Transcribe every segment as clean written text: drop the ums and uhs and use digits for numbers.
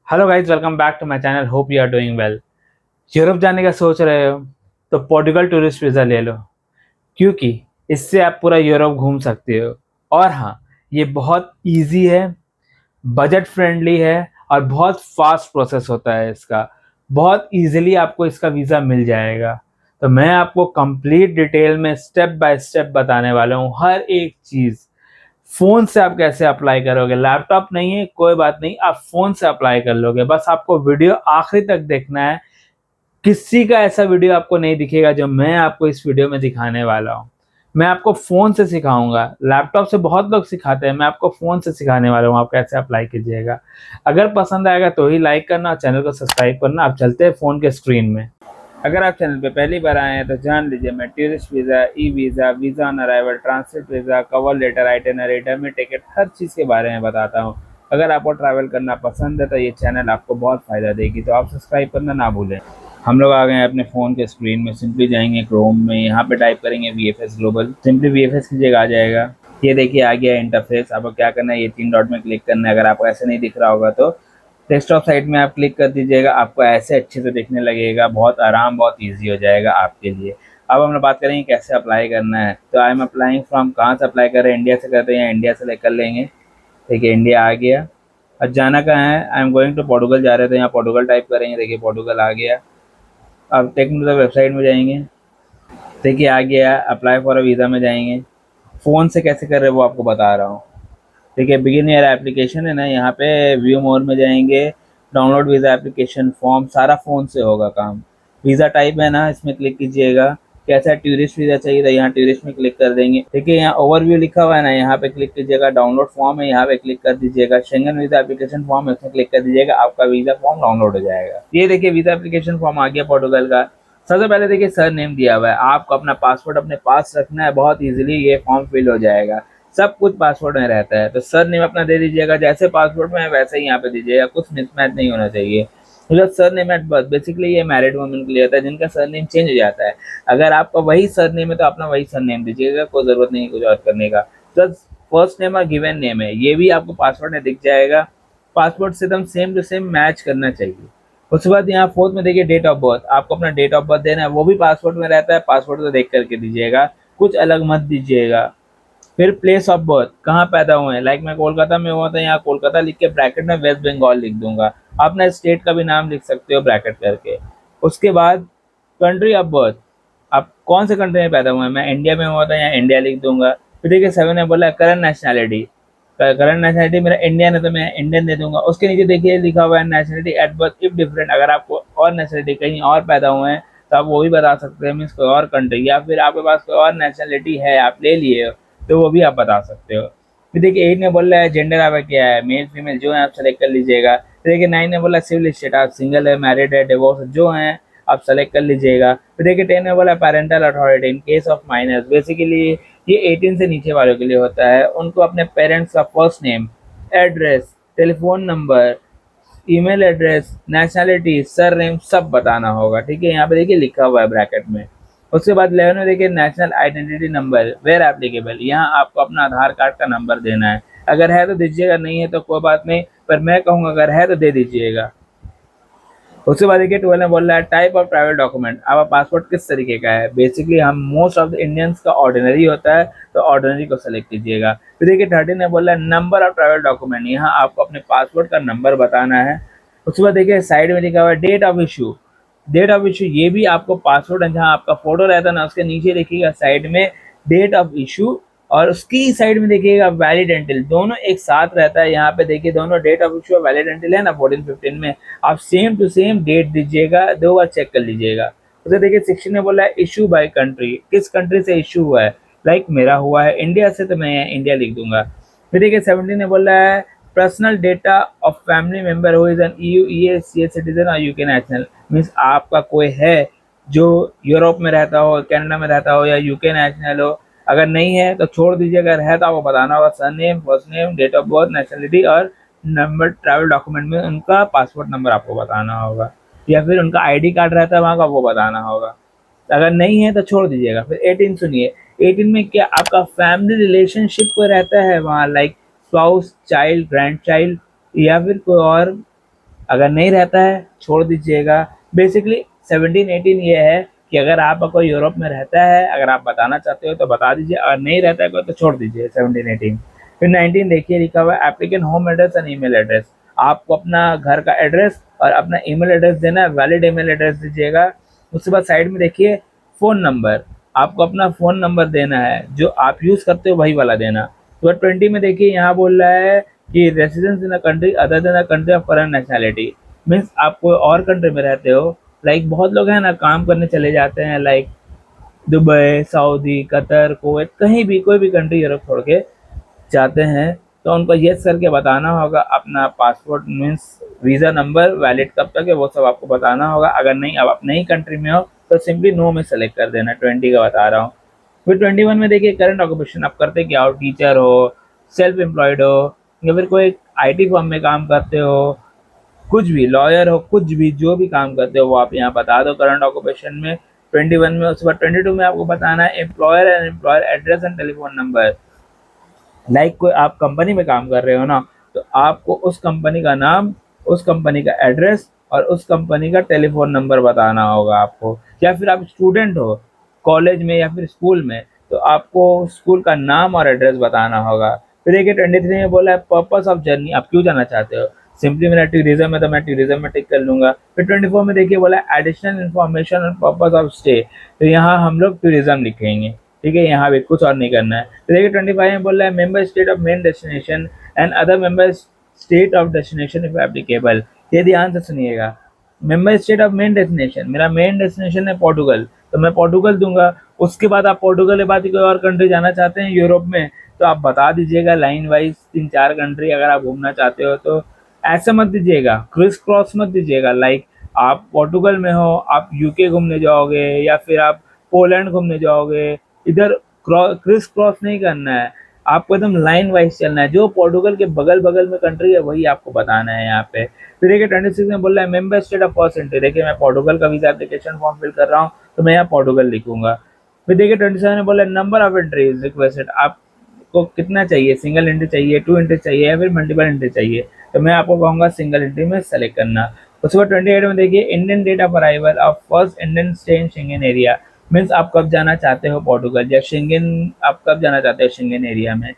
Hello guys, welcome back to my channel. Hope you are doing well. Europe जाने का सोच रहे हो तो पोर्टुगल टूरिस्ट वीज़ा ले लो, क्योंकि इससे आप पूरा यूरोप घूम सकते हो। और हाँ, ये बहुत इजी है, बजट फ्रेंडली है और बहुत फास्ट प्रोसेस होता है इसका। बहुत इजीली आपको इसका वीज़ा मिल जाएगा। तो मैं आपको कंप्लीट डिटेल में स्टेप बाय स्टेप बताने वाला हूँ, हर एक चीज़। फ़ोन से आप कैसे अप्लाई करोगे, लैपटॉप नहीं है कोई बात नहीं, आप फ़ोन से अप्लाई कर लोगे। बस आपको वीडियो आखिरी तक देखना है। किसी का ऐसा वीडियो आपको नहीं दिखेगा जो मैं आपको इस वीडियो में दिखाने वाला हूँ। मैं आपको फ़ोन से सिखाऊँगा, लैपटॉप से बहुत लोग सिखाते हैं, मैं आपको फ़ोन से सिखाने वाला हूँ, आप कैसे अप्लाई कीजिएगा। अगर पसंद आएगा तो ही लाइक करना और चैनल को सब्सक्राइब करना। अब चलते हैं फ़ोन के स्क्रीन में। अगर आप चैनल पे पहली बार आए हैं तो जान लीजिए, मैं tourist visa, E visa, visa on arrival, transit visa, cover letter, itinerary, dummy ticket, हर चीज़ के बारे में बताता हूँ। अगर आपको ट्रैवल करना पसंद है तो ये चैनल आपको बहुत फ़ायदा देगी, तो आप सब्सक्राइब करना ना भूलें। हम लोग आ गए हैं अपने फ़ोन के स्क्रीन में। सिंपली जाएंगे क्रोम में, यहाँ पे टाइप करेंगे VFS ग्लोबल, सिंपली VFS कीजिएगा, आ जाएगा। ये देखिए आ गया इंटरफेस। आपको क्या करना है, ये 3 डॉट में क्लिक करना है। अगर आपको ऐसे नहीं दिख रहा होगा तो डेस्कटॉप साइट में आप क्लिक कर दीजिएगा, आपको ऐसे अच्छे से दिखने लगेगा। बहुत आराम, बहुत ईजी हो जाएगा आपके लिए। अब हम लोग बात करेंगे कैसे अप्लाई करना है। तो आई एम अप्लाइंग फ्रॉम, कहाँ से अप्लाई कर रहे हैं, इंडिया से करते हैं या इंडिया से कर लेंगे। देखिए इंडिया आ गया। अब जाना कहाँ है, I am going to Portugal जा रहे थे, यहाँ पोर्टुगल टाइप करेंगे। देखिए पोर्टुगल आ गया। अब टेक्निकल वेबसाइट में जाएंगे। देखिए आ गया, अप्लाई फॉर अ वीज़ा में जाएंगे। फ़ोन से कैसे कर रहे हैं वो आपको बता रहा हूँ। देखिए बिगिन ईयर एप्लीकेशन है ना, यहाँ पे व्यू मोर में जाएंगे। डाउनलोड वीज़ा एप्लीकेशन फॉर्म, सारा फ़ोन से होगा काम। वीज़ा टाइप है ना, इसमें क्लिक कीजिएगा। कैसा टूरिस्ट वीज़ा चाहिए था, यहाँ टूरिस्ट में क्लिक कर देंगे। देखिए यहाँ ओवरव्यू लिखा हुआ है ना, यहाँ पे क्लिक कीजिएगा। डाउनलोड फॉर्म है, यहाँ पे क्लिक कर दीजिएगा। शेंगन वीज़ा एप्लीकेशन फॉर्म है, इसमें क्लिक कर दीजिएगा, आपका वीज़ा फॉर्म डाउनलोड हो जाएगा। ये देखिए वीज़ा एप्लीकेशन फॉर्म आ गया पोर्टुगल का। सबसे पहले देखिए सर नेम दिया हुआ है, आपको अपना पासवर्ड अपने पास रखना है। बहुत इजीली ये फॉर्म फिल हो जाएगा, सब कुछ पासवर्ड में रहता है। तो सर नेम अपना दे दीजिएगा, जैसे पासवर्ड में है वैसे ही यहाँ पे दीजिएगा, कुछ मिसमैच नहीं होना चाहिए। मतलब sir name at birth, basically ये मैरिड वुमेन के लिए होता है जिनका सर नेम चेंज हो जाता है। अगर आपका वही सर नेम है तो अपना वही सर नेम दीजिएगा, कोई ज़रूरत नहीं कुछ और करने का। तो फर्स्ट नेम और गिवन नेम है, ये भी आपको पासवर्ड में दिख जाएगा। पासवर्ड से एकदम सेम टू सेम मैच करना चाहिए। उसके बाद यहाँ फोर्थ में देखिए डेट ऑफ बर्थ, आपको अपना डेट ऑफ बर्थ देना है, वो भी पासवर्ड में रहता है। पासवर्ड तो देख करके दीजिएगा, कुछ अलग मत दीजिएगा। फिर प्लेस ऑफ बर्थ, कहाँ पैदा हुए हैं। लाइक मैं कोलकाता में हुआ था, यहाँ कोलकाता लिख के ब्रैकेट में वेस्ट बंगाल लिख दूंगा। अपना स्टेट का भी नाम लिख सकते हो ब्रैकेट करके। उसके बाद कंट्री ऑफ बर्थ, आप कौन से कंट्री में पैदा हुए हैं। मैं इंडिया में हुआ था, यहाँ इंडिया लिख दूंगा। फिर देखिए 7 ने बोला करंट नेशनैलिटी, करंट नेशनैलिटी मेरा इंडियन है तो मैं इंडियन दे दूंगा। उसके नीचे देखिए लिखा हुआ है nationality at birth if different, अगर आपको और नेशनैलिटी कहीं और पैदा हुए हैं तो आप वो भी बता सकते हैं, मीन्स कोई और कंट्री, या फिर आपके पास कोई और नेशनैलिटी है आप ले लिए तो वो भी आप बता सकते हो। फिर देखिए 8 ने बोल रहा है जेंडर आपका क्या है, मेल फीमेल जो है आप सेलेक्ट कर लीजिएगा। फिर देखिए 9 ने बोला सिविल स्टेट, आप सिंगल है, मैरिड है, डिवोर्स जो है आप सेलेक्ट कर लीजिएगा। फिर देखिए 10 ने बोला parental authority in case of minors, basically ये 18 से नीचे वालों के लिए होता है। उनको अपने पेरेंट्स का first name, address, telephone number, email address, nationality, sir name सब बताना होगा। ठीक है, यहाँ पे देखिए लिखा हुआ है ब्रैकेट में। उसके बाद 11 में देखिए national identity number where applicable, यहाँ आपको अपना आधार कार्ड का नंबर देना है। अगर है तो दीजिएगा, नहीं है तो कोई बात नहीं, पर मैं कहूँगा अगर है तो दे दीजिएगा। उसके बाद देखिए 12 में बोल रहा है टाइप ऑफ ट्रैवल डॉक्यूमेंट, आपका पासपोर्ट किस तरीके का है। बेसिकली हम मोस्ट ऑफ द इंडियंस का ऑर्डिनरी होता है, तो ऑर्डिनरी को सेलेक्ट कीजिएगा। फिर देखिए 13 में बोल रहा है नंबर ऑफ ट्रैवल डॉक्यूमेंट, यहाँ आपको अपने पासपोर्ट का नंबर बताना है। उसके बाद देखिए साइड में लिखा हुआ है date of issue, date of issue ये भी आपको पासपोर्ट जहाँ आपका फोटो रहता है ना, उसके नीचे देखिएगा साइड में डेट ऑफ इशू, और उसकी साइड में देखिएगा वैलिड एंटिल, दोनों एक साथ रहता है। यहाँ पे देखिए दोनों डेट ऑफ इशू और वैलिड एंटिल है ना 14-15 में, आप सेम टू सेम डेट दीजिएगा, 2 बार चेक कर लीजिएगा। उसे देखिए 16 में बोला है इशू बाय कंट्री, किस कंट्री से इशू हुआ है। लाइक मेरा हुआ है इंडिया से तो मैं इंडिया लिख दूंगा। फिर देखिए 17 में बोला है personal data of family member who is an EU EACA citizen और UK नेशनल, मीन्स आपका कोई है जो यूरोप में रहता हो, कनाडा में रहता हो या UK नेशनल हो। अगर नहीं है तो छोड़ दीजिए, अगर है तो आपको बताना होगा surname, first name, date of birth, nationality और नंबर, ट्रैवल डॉक्यूमेंट में उनका पासपोर्ट नंबर आपको बताना होगा, या फिर उनका ID कार्ड रहता है वहाँ का वो बताना होगा। अगर नहीं है तो छोड़ दीजिएगा। फिर 18 सुनिए, 18 में क्या आपका फैमिली रिलेशनशिप कोई रहता है वहाँ, like spouse, child, grand child या फिर कोई और अगर नहीं रहता है छोड़ दीजिएगा। बेसिकली 17-18 ये है कि अगर आप कोई यूरोप में रहता है, अगर आप बताना चाहते हो तो बता दीजिए, अगर नहीं रहता है कोई तो छोड़ दीजिए 17-18। फिर 19 देखिए, लिखा हुआ है applicant home address and email address. आपको अपना घर का एड्रेस और अपना ईमेल एड्रेस देना है, वैलिड ईमेल एड्रेस दीजिएगा। उसके बाद साइड में देखिए फ़ोन नंबर, आपको अपना फ़ोन नंबर देना है, जो आप यूज़ करते हो वही वाला देना। तो 20 में देखिए यहाँ बोल रहा है कि residence in a country other than a country of foreign nationality, means आप कोई और कंट्री में रहते हो। लाइक बहुत लोग हैं ना काम करने चले जाते हैं, like Dubai, Saudi, Qatar, Kuwait, कहीं भी कोई भी कंट्री यूरोप छोड़ के जाते हैं, तो उनको येस करके बताना होगा अपना passport means visa number valid कब तक है वो सब आपको बताना होगा। अगर नहीं अब आप नई कंट्री में हो तो सिंपली नो में सेलेक्ट कर देना। 20 का बता रहा हूँ। फिर 21 में देखिए करंट ऑक्यूपेशन आप करते क्या हो, टीचर हो, सेल्फ एम्प्लॉयड हो, या फिर कोई आईटी फर्म में काम करते हो, कुछ भी लॉयर हो, कुछ भी जो भी काम करते हो वो आप यहाँ बता दो करंट ऑक्यूपेशन में 21 में। उसके बाद 22 में आपको बताना है employer and employer address and telephone number. Like कोई आप कंपनी में काम कर रहे हो ना, तो आपको उस कंपनी का नाम, उस कंपनी का एड्रेस और उस कंपनी का टेलीफोन नंबर बताना होगा आपको। या फिर आप स्टूडेंट हो कॉलेज में या फिर स्कूल में, तो आपको स्कूल का नाम और एड्रेस बताना होगा। फिर देखिए 23 में बोला है पर्पस ऑफ जर्नी, आप क्यों जाना चाहते हो। सिंपली मेरा टूरिज्म है तो मैं टूरिज्म में टिक कर लूंगा। फिर 24 में देखिए बोला एडिशनल इन्फॉर्मेशन और पर्पस ऑफ स्टे, तो यहाँ हम लोग टूरिज्म लिखेंगे। ठीक है, यहाँ भी कुछ और नहीं करना है। तो देखिए 25 में बोल रहा है member state of main destination and other member state of destination if applicable. ये ध्यान से सुनिएगा, member state of main destination, मेरा मेन डेस्टिनेशन है पोर्टुगल, तो मैं पोर्टुगल दूंगा। उसके बाद आप पोर्टुगल के बाद कोई और कंट्री जाना चाहते हैं यूरोप में, तो आप बता दीजिएगा लाइन वाइज 3-4 कंट्री अगर आप घूमना चाहते हो तो। ऐसा मत दीजिएगा, क्रिस क्रॉस मत दीजिएगा। लाइक आप पोर्टुगल में हो, आप यूके घूमने जाओगे या फिर आप पोलैंड घूमने जाओगे, इधर क्रिस क्रॉस नहीं करना है, आपको एकदम लाइन वाइज चलना है। जो पोर्टुगल के बगल बगल में कंट्री है वही आपको बताना है यहाँ पे। फिर देखिए 26 में बोल रहा है member state of first entry, देखिए मैं पोर्टुगल का वीजा एप्लीकेशन फॉर्म फिल कर रहा हूँ तो मैं यहाँ पोर्टुगल लिखूंगा। फिर देखिए 27 में बोल रहा है नंबर ऑफ एंट्रीज रिक्वेस्टेड, आपको कितना चाहिए, सिंगल एंट्री चाहिए, 2 एंट्री चाहिए या फिर मल्टीपल एंट्री चाहिए, तो मैं आपको कहूँगा सिंगल एंट्री में सेलेक्ट करना। उसके बाद 28 में देखिए intended date of arrival of first intended stay in Schengen area, means आप कब जाना चाहते हो पोर्टुगल या शेंगेन, आप कब जाना चाहते हो शेंगेन एरिया में।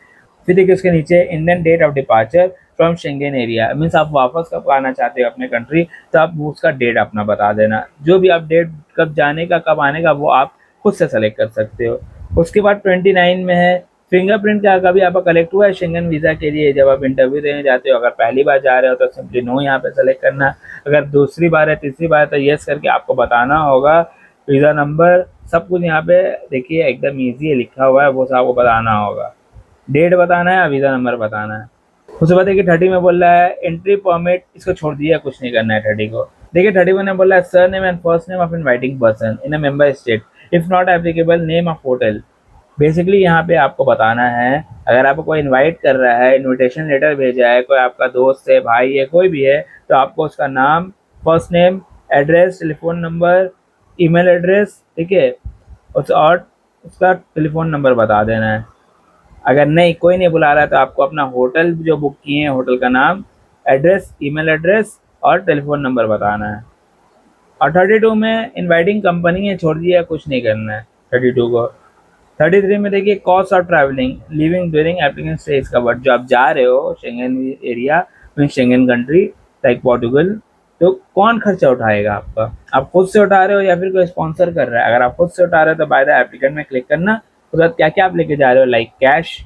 फिर देखिए उसके नीचे intended date of departure from Schengen area, means आप वापस कब आना चाहते हो अपने कंट्री, तो आप उसका डेट अपना बता देना। जो भी आप डेट कब जाने का कब आने का वो आप खुद से सेलेक्ट कर सकते हो। उसके बाद 29 में है फिंगरप्रिंट का कभी आपका कलेक्ट हुआ है शेंगन वीज़ा के लिए जब आप इंटरव्यू देने जाते हो। अगर पहली बार जा रहे हो तो सिंपली नो यहाँ पे सेलेक्ट करना। अगर दूसरी बार है, तीसरी बार है तो येस करके आपको बताना होगा। वीज़ा नंबर सब कुछ यहाँ पे देखिए एकदम ईजी है, लिखा हुआ है, वो सब आपको बताना होगा। डेट बताना है, वीज़ा नंबर बताना है। उसके बाद देखिए 30 में बोल रहा है एंट्री परमिट, इसको छोड़ दिया, कुछ नहीं करना है 30 को। देखिए 31 में बोल रहा है sir name and first name of inviting person in a member state if not applicable name of hotel. Basically यहाँ पे आपको बताना है अगर आपको कोई इनवाइट कर रहा है, इनविटेशन लेटर भेजा है, कोई आपका दोस्त है, भाई है, कोई भी है, तो आपको उसका नाम, first name, address, telephone number, email address, ठीक है, और उसका टेलीफोन नंबर बता देना है। अगर नहीं कोई नहीं बुला रहा है तो आपको अपना होटल जो बुक किए हैं होटल का नाम, एड्रेस, ईमेल एड्रेस और टेलीफोन नंबर बताना है। और 32 में इनवाइटिंग कंपनी है, छोड़ दिया, कुछ नहीं करना है 32 को। 33 में देखिए cost of travelling living during applicant stay is covered, जो आप जा रहे हो Schengen area mean Schengen country like Portugal, तो कौन खर्चा उठाएगा आपका, आप खुद से उठा रहे हो या फिर कोई स्पॉन्सर कर रहा है। अगर आप खुद से उठा रहे हो तो बाय द एप्लीकेंट में क्लिक करना, उसके बाद क्या क्या आप लेके जा रहे हो, like cash,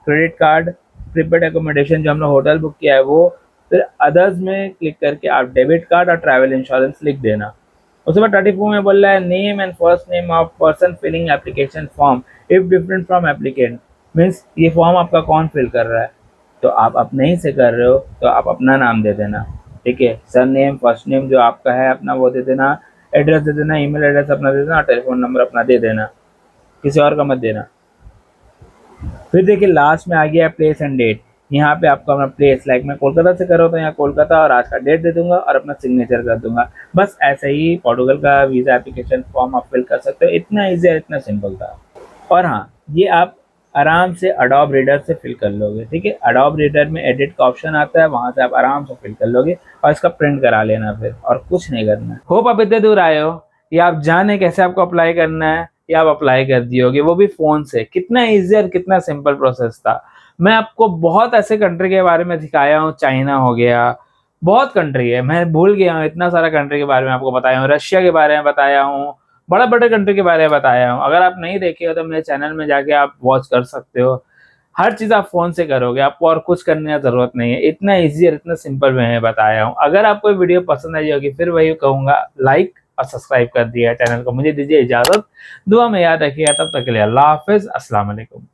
credit card, prepaid accommodation जो हमने होटल बुक किया है वो, फिर अदर्स में क्लिक करके आप डेबिट कार्ड और ट्रैवल इंश्योरेंस लिख देना। उसके बाद 34 में बोल रहा है name and first name of person filling application form if different from applicant, means ये फॉर्म आपका कौन फिल कर रहा है, तो आप अपने ही से कर रहे हो तो आप अपना नाम दे देना। ठीक है, सर नेम, फर्स्ट नेम जो आपका है अपना वो दे देना, एड्रेस दे देना, ईमेल एड्रेस अपना दे देना, टेलीफोन नंबर अपना दे देना, किसी और का मत देना। फिर देखिए लास्ट में आ गया प्लेस एंड डेट, यहाँ पे आपको अपना प्लेस, लाइक मैं कोलकाता से कर रहा हूँ तो यहाँ कोलकाता और आज का डेट दे दूंगा और अपना सिग्नेचर कर दूंगा। बस ऐसे ही पोर्टुगल का वीज़ा एप्लीकेशन फॉर्म आप फिल कर सकते हो, इतना ईजी है, इतना सिंपल था। और हाँ, ये आप आराम से अडोब रीडर से फिल कर लोगे। ठीक है, अडोब रीडर में एडिट का ऑप्शन आता है, वहां से आप आराम से फिल कर लोगे और इसका प्रिंट करा लेना फिर, और कुछ नहीं करना। होप आप इतने दूर आए हो, या आप जाने कैसे आपको अप्लाई करना है, या आप अप्लाई कर दियोगे वो भी फोन से। कितना ईजी और कितना सिंपल प्रोसेस था। मैं आपको बहुत ऐसे कंट्री के बारे में दिखाया हूँ, चाइना हो गया, बहुत कंट्री है, मैं भूल गया हूँ, इतना सारा कंट्री के बारे में आपको बताया हूँ, रशिया के बारे में बताया हूँ, बड़ा बड़े कंट्री के बारे में बताया हूँ। अगर आप नहीं देखे हो तो मेरे चैनल में जाके आप वॉच कर सकते हो। हर चीज़ आप फ़ोन से करोगे, आपको और कुछ करने की ज़रूरत नहीं है। इतना ईज़ी और इतना सिंपल मैंने बताया हूँ। अगर आपको ये वीडियो पसंद आई होगी, फिर वही कहूँगा, लाइक और सब्सक्राइब कर दिया चैनल को। मुझे दीजिए इजाज़त, दुआ में याद रखिएगा। तब तक के लिए अल्लाह हाफ़िज़, अस्सलाम वालेकुम।